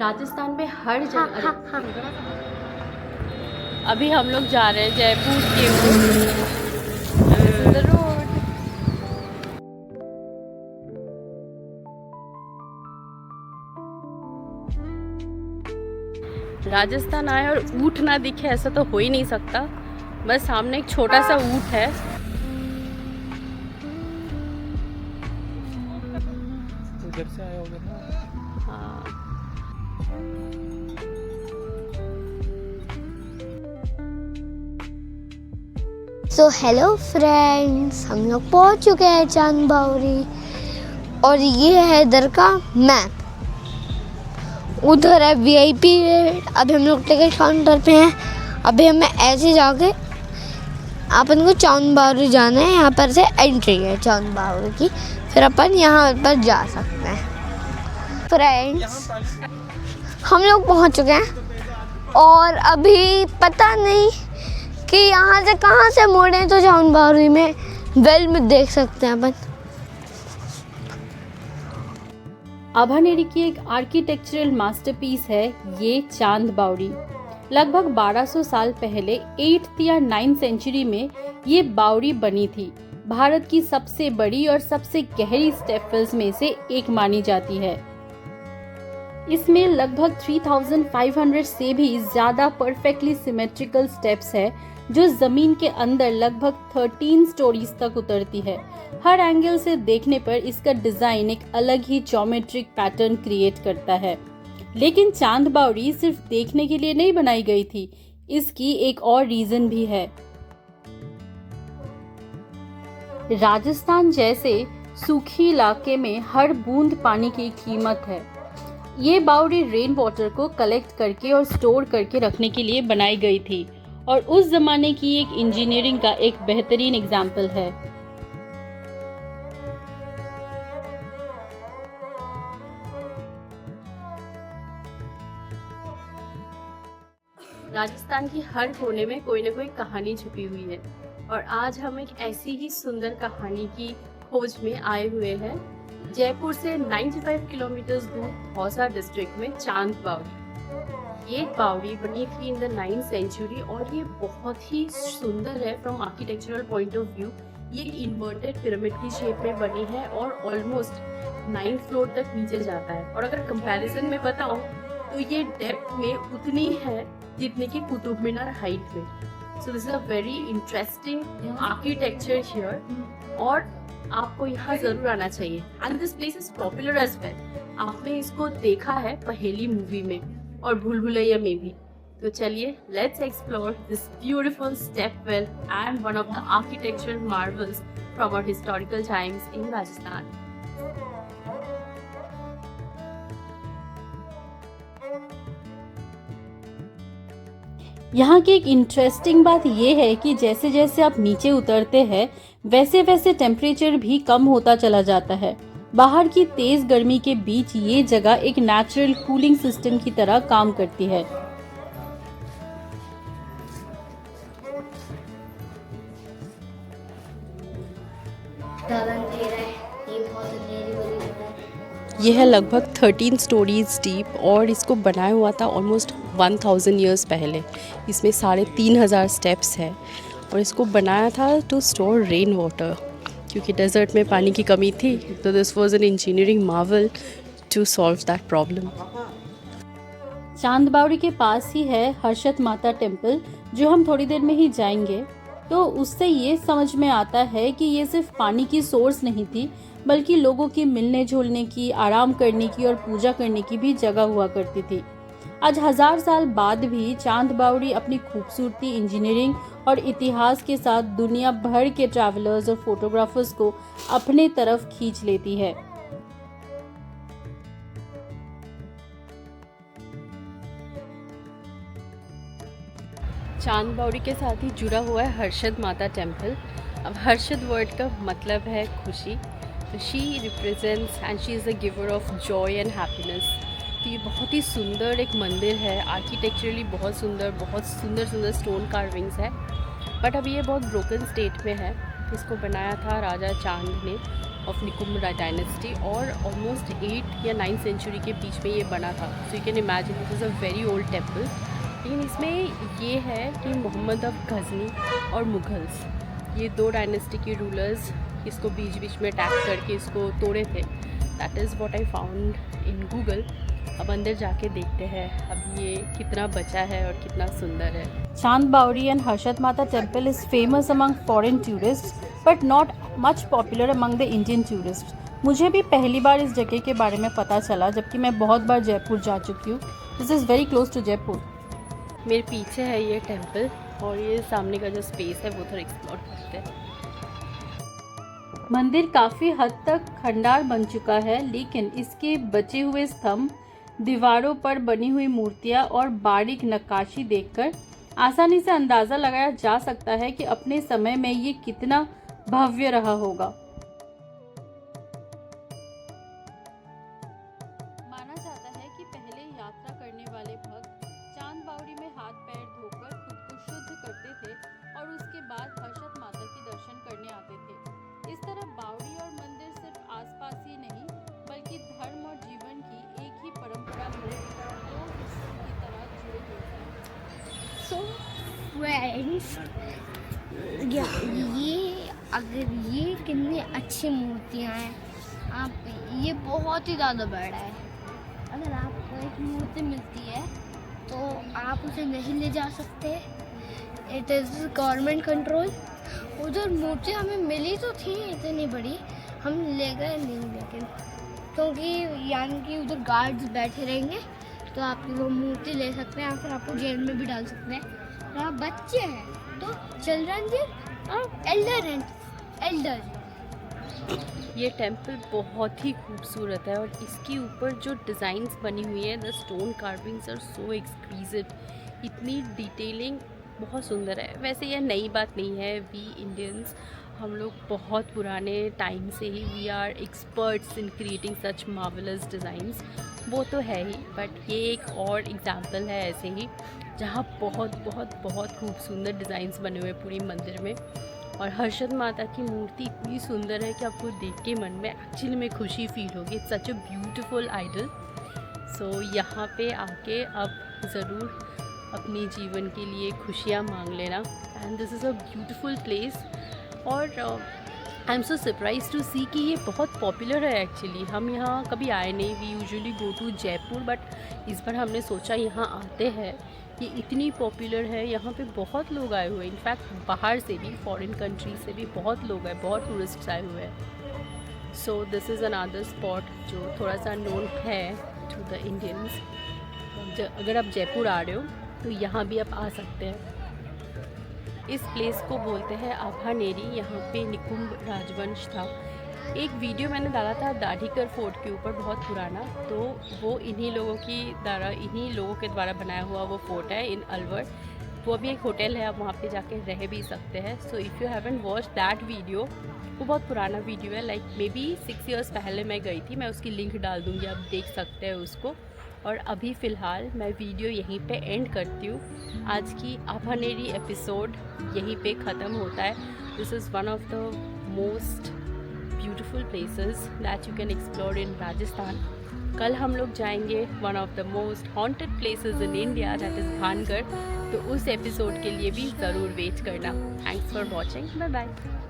राजस्थान में हर जगह हाँ। अभी हम लोग जा रहे हैं जयपुर के रोड। राजस्थान आए और ऊँट ना दिखे ऐसा तो हो ही नहीं सकता। बस सामने एक छोटा सा ऊँट है। उधर से आया होगा ना। हाँ, सो हेलो फ्रेंड्स, हम लोग पहुंच चुके हैं चांद बावरी और ये है इधर का मैप। उधर है वीआईपी रेट। अभी हम लोग टिकट काउंटर पे हैं। अभी हमें ऐसे जाके अपन को चांद बावरी जाना है। यहाँ पर से एंट्री है चांद बावरी की, फिर अपन यहाँ पर जा सकते हैं। फ्रेंड्स, हम लोग पहुँच चुके हैं और अभी पता नहीं कि यहाँ से कहाँ से मोड़े तो चांद बावरी में में देख सकते हैं अपन। आभानेरी की एक आर्किटेक्चरल मास्टरपीस है ये चांद बावड़ी। लगभग 1200 साल पहले 8th या 9th सेंचुरी में ये बावड़ी बनी थी। भारत की सबसे बड़ी और सबसे गहरी स्टेपवेल्स में से एक मानी जाती है। इसमें लगभग 3500 से भी ज्यादा परफेक्टली सिमेट्रिकल स्टेप्स है जो जमीन के अंदर लगभग 13 स्टोरीज तक उतरती है। हर एंगल से देखने पर इसका डिजाइन एक अलग ही ज्योमेट्रिक पैटर्न क्रिएट करता है। लेकिन चांद बावड़ी सिर्फ देखने के लिए नहीं बनाई गई थी, इसकी एक और रीजन भी है। राजस्थान जैसे सूखी इलाके में हर बूंद पानी की कीमत है। ये बावड़ी रेन वाटर को कलेक्ट करके और स्टोर करके रखने के लिए बनाई गई थी और उस जमाने की एक इंजीनियरिंग का एक बेहतरीन एग्जाम्पल है। राजस्थान की हर कोने में कोई न कोई कहानी छुपी हुई है और आज हम एक ऐसी ही सुंदर कहानी की खोज में आए हुए हैं। जयपुर से 95 किलोमीटर दूर दौसा डिस्ट्रिक्ट में चांद बावड़ी। ये बावड़ी बनी थी इन द 9th सेंचुरी और ये बहुत ही सुंदर है from architectural point of view. ये इन्वर्टेड पिरामिड की शेप में बनी है और ऑलमोस्ट 9th फ्लोर तक नीचे जाता है। और अगर कंपैरिजन में बताऊं तो ये डेप्थ में उतनी है जितने की कुतुब मीनार हाइट में। So this is a very interesting architecture here और आपको यहाँ जरूर आना चाहिए। And this place is popular as well. आपने इसको देखा है पहेली मूवी में और भूल भुलैया में भी। तो चलिए, let's explore this beautiful step well and one of the architectural marvels from our historical times in Rajasthan. यहाँ की एक इंटरेस्टिंग बात यह है कि जैसे जैसे आप नीचे उतरते हैं वैसे वैसे टेम्परेचर भी कम होता चला जाता है। बाहर की तेज गर्मी के बीच ये जगह एक नेचुरल कूलिंग सिस्टम की तरह काम करती है। यह है लगभग 13 स्टोरीज डीप और इसको बनाया हुआ था ऑलमोस्ट 1000 ईयर्स पहले। इसमें 3500 स्टेप्स है और इसको बनाया था टू स्टोर रेन वाटर, क्योंकि डेजर्ट में पानी की कमी थी। तो this was an engineering marvel to solve that problem. Chand Baori के पास ही है हर्षद माता टेम्पल, जो हम थोड़ी देर में ही जाएंगे। तो उससे ये समझ में आता है कि ये सिर्फ पानी की सोर्स नहीं थी, बल्कि लोगों की मिलने जुलने की, आराम करने की और पूजा करने की भी जगह हुआ करती थी। आज 1000 साल बाद भी चांद बावड़ी अपनी खूबसूरती, इंजीनियरिंग और इतिहास के साथ दुनिया भर के ट्रैवलर्स और फोटोग्राफर्स को अपने तरफ खींच लेती है। चांद बावड़ी के साथ ही जुड़ा हुआ है हर्षद माता टेम्पल। अब हर्षद वर्ड का मतलब है खुशी। तो she represents and she is the giver of Joy and happiness. तो ये बहुत ही सुंदर एक मंदिर है, आर्किटेक्चरली बहुत सुंदर स्टोन कार्विंग्स है। बट अभी ये बहुत ब्रोकन स्टेट में है। इसको बनाया था राजा चांद ने ऑफ निकुम्ब डायनेस्टी और ऑलमोस्ट 8 या 9 सेंचुरी के बीच में ये बना था. So you can imagine it is a very old temple. लेकिन इसमें ये है कि मोहम्मद ऑफ गजनी और मुग़ल्स, ये 2 डायनेस्टी के रूलर्स इसको बीच बीच में अटैक करके इसको तोड़े थे. That is what I found in Google. अब अंदर जाके देखते हैं अब ये कितना बचा है और कितना सुंदर है. Chand Bauri and Harshat Mata temple is famous among foreign tourists but not much popular among the Indian tourists. मुझे भी पहली बार इस जगह के बारे में पता चला जबकि मैं बहुत बार जयपुर जा चुकी हूँ. This is very close to Jaipur. मेरे पीछे है ये टेम्पल और ये सामने का जो स्पेस है वो थोड़ा एक्सप्लोर करते हैं. मंदिर काफ़ी हद तक खंडार बन चुका है, लेकिन इसके बचे हुए स्तंभ, दीवारों पर बनी हुई मूर्तियाँ और बारीक नक्काशी देखकर आसानी से अंदाज़ा लगाया जा सकता है कि अपने समय में ये कितना भव्य रहा होगा. माना जाता है कि पहले यात्रा करने वाले भक्त चांद बावड़ी में हाथ पैर धोकर खुद को शुद्ध करते थे और उसके बाद हर्षद माता के दर्शन करने आते थे. इस तरह बावड़ी और मंदिर सिर्फ आसपास ही नहीं बल्कि धर्म और जीवन की एक ही परंपरा में दो हिस्सों की तरह जुड़े हुए हैं. सो फ्रेंड्स, ये कितनी अच्छी मूर्तियाँ हैं. आप ये बहुत ही ज़्यादा बड़ा है. अगर आपको एक मूर्ति मिलती है तो आप उसे नहीं ले जा सकते. It is government control. उधर मूर्ति हमें मिली तो थी इतनी बड़ी, हम ले गए नहीं, लेकिन क्योंकि यानी कि उधर गार्ड्स बैठे रहेंगे तो आपकी वो मूर्ति ले सकते हैं या फिर आपको जेल में भी डाल सकते हैं. और आप बच्चे हैं तो चिल्ड्रन जेल और एल्डर. ये टेम्पल बहुत ही खूबसूरत है और इसके ऊपर जो डिज़ाइंस बनी हुई है, the stone carvings are so exclusive. इतनी डिटेलिंग बहुत सुंदर है. वैसे यह नई बात नहीं है. वी इंडियंस, हम लोग बहुत पुराने टाइम से ही we are experts in creating such marvellous designs. वो तो है ही, बट ये एक और एग्जाम्पल है ऐसे ही जहाँ बहुत बहुत बहुत खूबसूरत डिज़ाइंस बने हुए पूरी मंदिर में. और हर्षद माता की मूर्ति इतनी सुंदर है कि आपको देख के मन में एक्चुअली में खुशी फील होगी. It's such a beautiful idol. So यहाँ पे आके अब ज़रूर अपने जीवन के लिए खुशियाँ मांग लेना. And this is a beautiful place. और I am so surprise to see कि ये बहुत पॉपुलर है एक्चुअली. हम यहाँ कभी आए नहीं. We usually go to Jaipur, but इस बार हमने सोचा यहाँ आते हैं. ये इतनी पॉपुलर है, यहाँ पे बहुत लोग आए हुए हैं. इनफैक्ट बाहर से भी, फॉरेन कंट्री से भी बहुत लोग आए, बहुत टूरिस्ट्स आए हुए हैं. So this is another spot जो थोड़ा सा नोन है टू द इंडियंस. अगर आप जयपुर आ रहे हो तो यहाँ भी आप आ सकते हैं. इस प्लेस को बोलते हैं आभानेरी. यहाँ पे निकुम्ब राजवंश था. एक वीडियो मैंने डाला था दाढ़ीकर फोर्ट के ऊपर, बहुत पुराना, तो वो इन्हीं लोगों के द्वारा बनाया हुआ वो फोर्ट है इन अलवर. वो अभी एक होटल है, आप वहाँ पे जाके रह भी सकते हैं. So if you haven't watch that video, वो बहुत पुराना वीडियो है, लाइक मे बी 6 years पहले मैं गई थी. मैं उसकी लिंक डाल दूँगी, आप देख सकते हैं उसको. और अभी फ़िलहाल मैं वीडियो यहीं पे एंड करती हूँ. आज की आभानेरी एपिसोड यहीं पे ख़त्म होता है. This is one of the most beautiful places that you can explore in Rajasthan. कल हम लोग जाएंगे one of the most haunted places in India, that is Bhangarh. तो उस एपिसोड के लिए भी ज़रूर वेट करना. Thanks for watching. Bye bye.